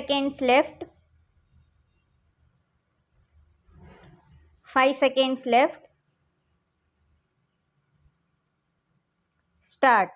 seconds left. 5 seconds left. Start.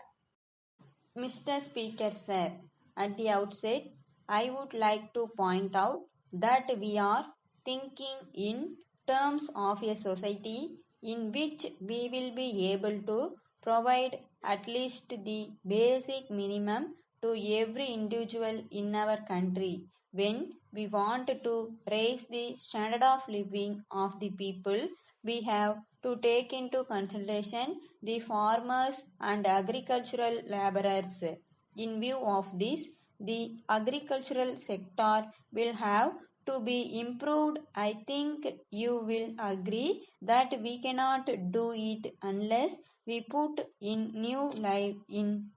Mr. Speaker, sir, at the outset, I would like to point out that we are thinking in terms of a society in which we will be able to provide at least the basic minimum to every individual in our country. When we want to raise the standard of living of the people, we have to take into consideration the farmers and agricultural laborers. In view of this, the agricultural sector will have to be improved. I think you will agree that we cannot do it unless we put in new life in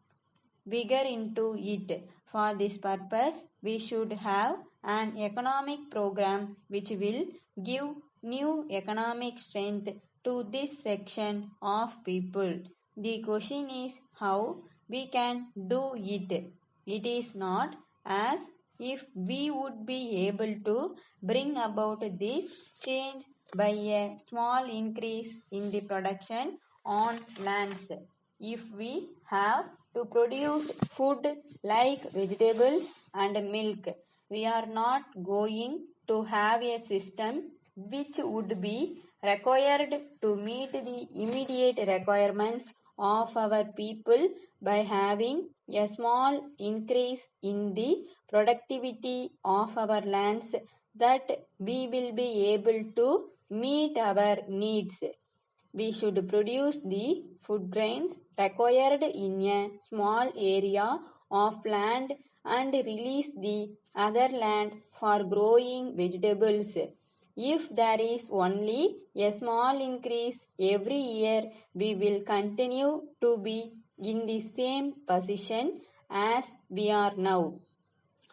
vigor into it. For this purpose, we should have an economic program which will give new economic strength to this section of people. The question is how we can do it. It is not as if we would be able to bring about this change by a small increase in the production on lands. If we have to produce food like vegetables and milk, we are not going to have a system which would be required to meet the immediate requirements of our people by having a small increase in the productivity of our lands that we will be able to meet our needs. We should produce the food grains required in a small area of land and release the other land for growing vegetables. If there is only a small increase every year, we will continue to be in the same position as we are now.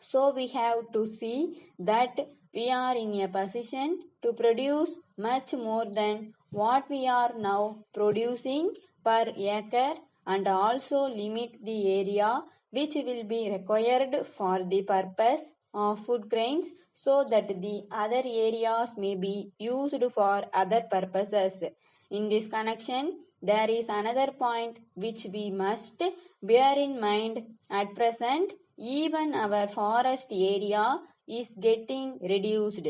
So we have to see that we are in a position to produce much more than what we are now producing per acre and also limit the area which will be required for the purpose of food grains so that the other areas may be used for other purposes. In this connection, there is another point which we must bear in mind at present. Even our forest area is getting reduced.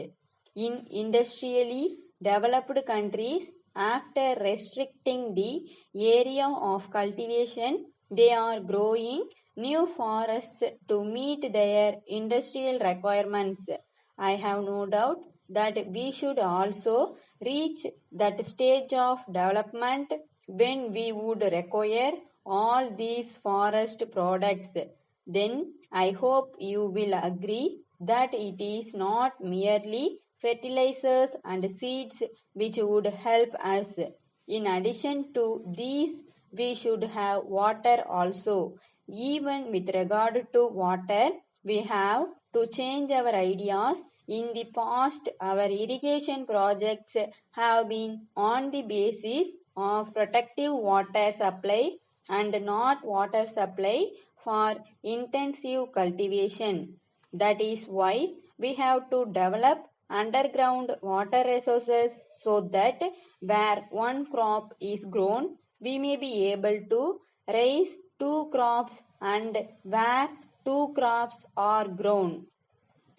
In industrially developed countries, after restricting the area of cultivation, they are growing new forests to meet their industrial requirements. I have no doubt that we should also reach that stage of development when we would require all these forest products. Then I hope you will agree that it is not merely fertilizers and seeds which would help us. In addition to these, we should have water also. Even with regard to water, we have to change our ideas. In the past, our irrigation projects have been on the basis of protective water supply and not water supply for intensive cultivation. That is why we have to develop underground water resources so that where one crop is grown, we may be able to raise two crops, and where two crops are grown,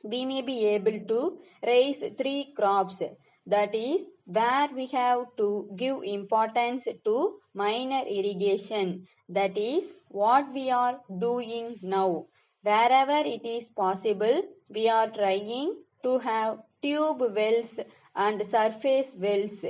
we may be able to raise three crops. That is where we have to give importance to minor irrigation. That is what we are doing now. Wherever it is possible, we are trying to have tube wells and surface wells.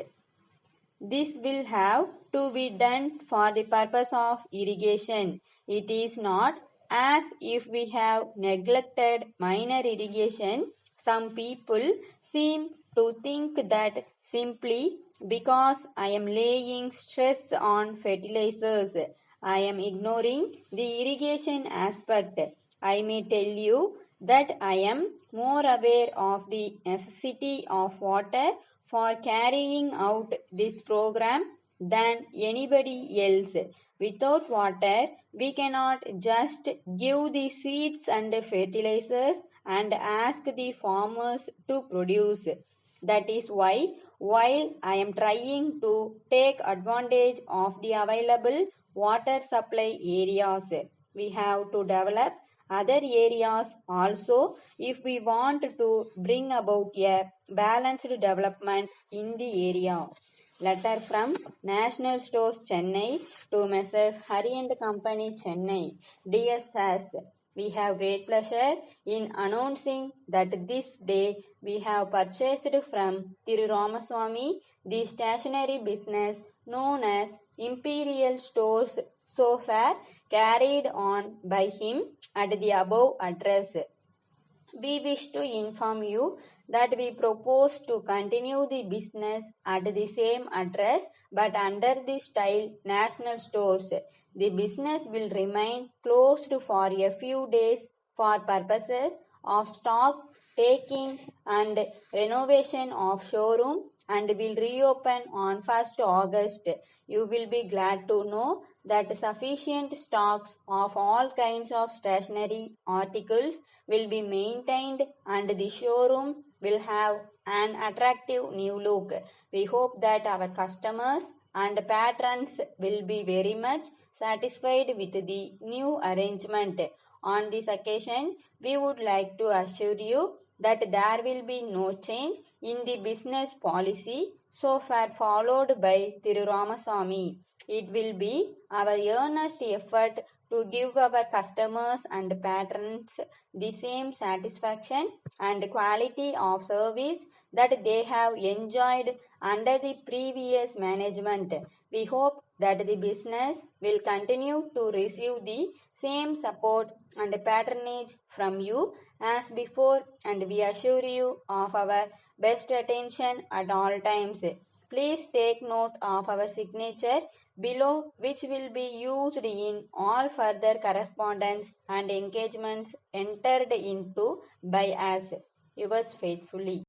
This will have to be done for the purpose of irrigation. It is not as if we have neglected minor irrigation. Some people seem to think that simply because I am laying stress on fertilizers, I am ignoring the irrigation aspect. I may tell you that I am more aware of the necessity of water for carrying out this program than anybody else. Without water, we cannot just give the seeds and fertilizers and ask the farmers to produce. That is why, while I am trying to take advantage of the available water supply areas, we have to develop other areas also if we want to bring about a balanced development in the area. Letter from National Stores Chennai to Messrs. Hari and Company Chennai. Dear Sirs, we have great pleasure in announcing that this day we have purchased from Thiru Ramaswamy the stationery business known as Imperial Stores so far carried on by him at the above address. We wish to inform you that we propose to continue the business at the same address but under the style National Stores. The business will remain closed for a few days for purposes of stock taking and renovation of showroom and will reopen on 1st August. You will be glad to know that sufficient stocks of all kinds of stationery articles will be maintained and the showroom will have an attractive new look. We hope that our customers and patrons will be very much satisfied with the new arrangement. On this occasion, we would like to assure you that there will be no change in the business policy so far followed by Thiru Ramaswamy. It will be our earnest effort to give our customers and patrons the same satisfaction and quality of service that they have enjoyed under the previous management. We hope that the business will continue to receive the same support and patronage from you as before, and we assure you of our best attention at all times. Please take note of our signature below, which will be used in all further correspondence and engagements entered into by us. Yours faithfully.